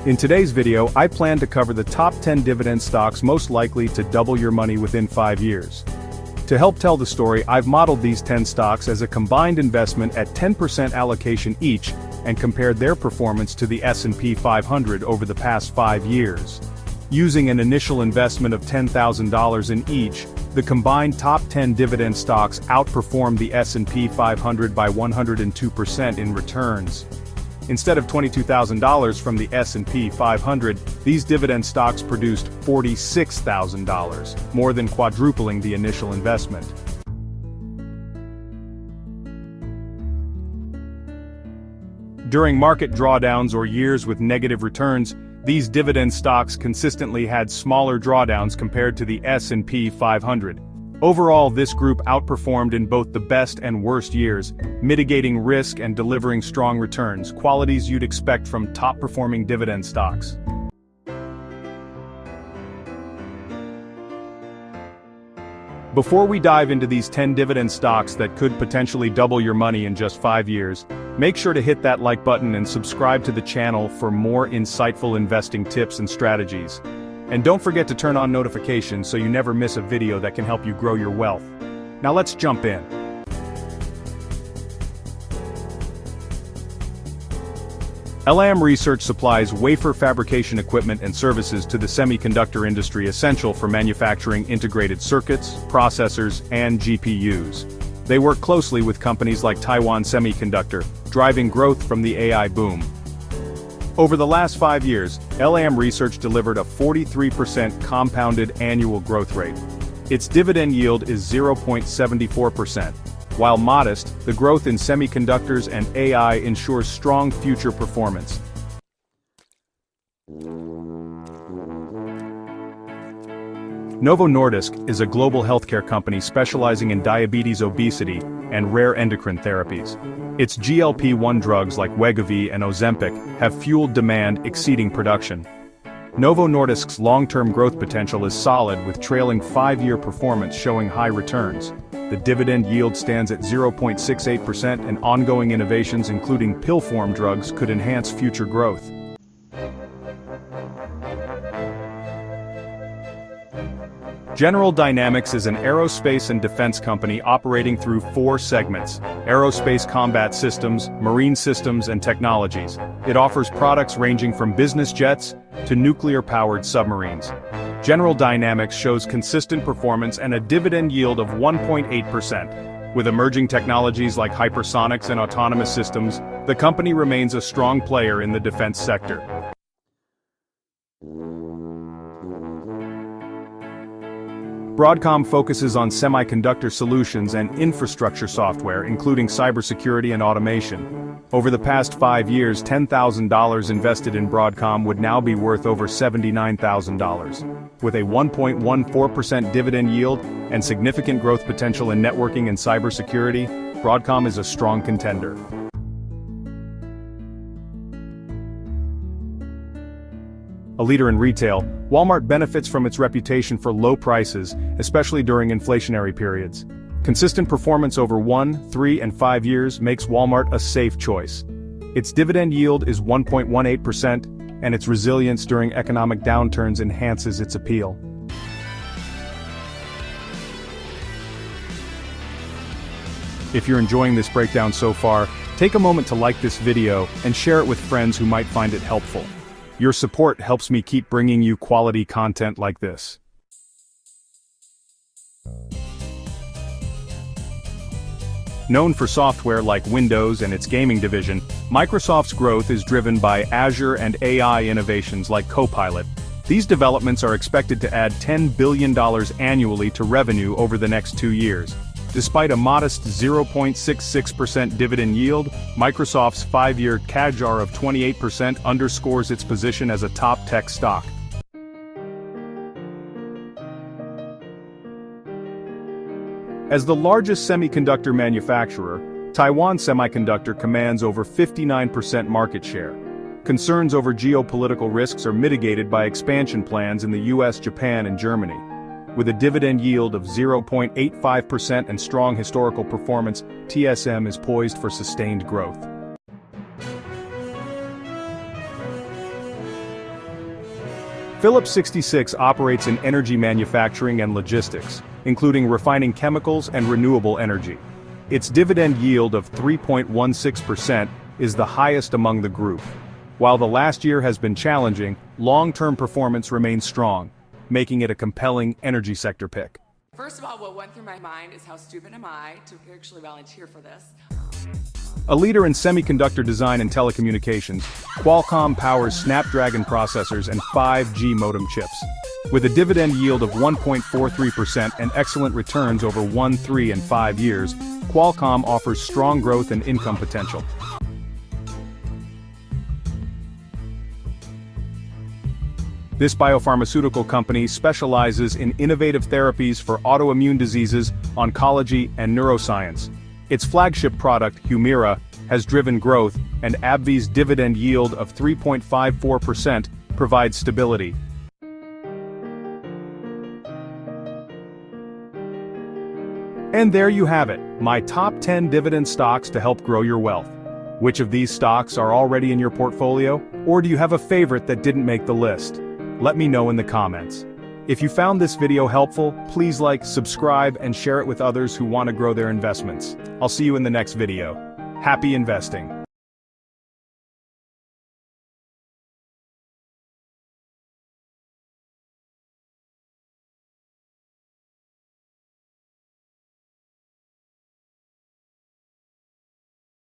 In today's video, I plan to cover the top 10 dividend stocks most likely to double your money within 5 years. To help tell the story, I've modeled these 10 stocks as a combined investment at 10% allocation each, and compared their performance to the S&P 500 over the past 5 years. Using an initial investment of $10,000 in each, the combined top 10 dividend stocks outperformed the S&P 500 by 102% in returns. Instead of $22,000 from the S&P 500, these dividend stocks produced $46,000, more than quadrupling the initial investment. During market drawdowns or years with negative returns, these dividend stocks consistently had smaller drawdowns compared to the S&P 500. Overall, this group outperformed in both the best and worst years, mitigating risk and delivering strong returns, qualities you'd expect from top-performing dividend stocks. Before we dive into these 10 dividend stocks that could potentially double your money in just 5 years, make sure to hit that like button and subscribe to the channel for more insightful investing tips and strategies. And don't forget to turn on notifications so you never miss a video that can help you grow your wealth. Now let's jump in. Lam Research supplies wafer fabrication equipment and services to the semiconductor industry essential for manufacturing integrated circuits, processors, and GPUs. They work closely with companies like Taiwan Semiconductor, driving growth from the AI boom. Over the last 5 years, Lam Research delivered a 43% compounded annual growth rate. Its dividend yield is 0.74%. While modest, the growth in semiconductors and AI ensures strong future performance. Novo Nordisk is a global healthcare company specializing in diabetes, obesity, and rare endocrine therapies. Its GLP-1 drugs like Wegovy and Ozempic have fueled demand exceeding production. Novo Nordisk's long-term growth potential is solid, with trailing 5-year performance showing high returns. The dividend yield stands at 0.68%, and ongoing innovations including pill form drugs could enhance future growth. General Dynamics is an aerospace and defense company operating through 4 segments: aerospace combat systems, marine systems, and technologies. It offers products ranging from business jets to nuclear-powered submarines. General Dynamics shows consistent performance and a dividend yield of 1.8%. With emerging technologies like hypersonics and autonomous systems, the company remains a strong player in the defense sector. Broadcom focuses on semiconductor solutions and infrastructure software, including cybersecurity and automation. Over the past 5 years, $10,000 invested in Broadcom would now be worth over $79,000. With a 1.14% dividend yield and significant growth potential in networking and cybersecurity, Broadcom is a strong contender. A leader in retail, Walmart benefits from its reputation for low prices, especially during inflationary periods. Consistent performance over 1, 3, and 5 years makes Walmart a safe choice. Its dividend yield is 1.18%, and its resilience during economic downturns enhances its appeal. If you're enjoying this breakdown so far, take a moment to like this video and share it with friends who might find it helpful. Your support helps me keep bringing you quality content like this. Known for software like Windows and its gaming division, Microsoft's growth is driven by Azure and AI innovations like Copilot. These developments are expected to add $10 billion annually to revenue over the next 2 years. Despite a modest 0.66% dividend yield, Microsoft's 5-year CAGR of 28% underscores its position as a top tech stock. As the largest semiconductor manufacturer, Taiwan Semiconductor commands over 59% market share. Concerns over geopolitical risks are mitigated by expansion plans in the US, Japan, and Germany. With a dividend yield of 0.85% and strong historical performance, TSM is poised for sustained growth. Phillips 66 operates in energy manufacturing and logistics, including refining chemicals and renewable energy. Its dividend yield of 3.16% is the highest among the group. While the last year has been challenging, long-term performance remains strong, making it a compelling energy sector pick. First of all, what went through my mind is how stupid am I to actually volunteer for this? A leader in semiconductor design and telecommunications, Qualcomm powers Snapdragon processors and 5G modem chips. With a dividend yield of 1.43% and excellent returns over 1, 3, and 5 years, Qualcomm offers strong growth and income potential. This biopharmaceutical company specializes in innovative therapies for autoimmune diseases, oncology, and neuroscience. Its flagship product, Humira, has driven growth, and AbbVie's dividend yield of 3.54% provides stability. And there you have it, my top 10 dividend stocks to help grow your wealth. Which of these stocks are already in your portfolio, or do you have a favorite that didn't make the list? Let me know in the comments. If you found this video helpful, please like, subscribe, and share it with others who want to grow their investments. I'll see you in the next video. Happy investing!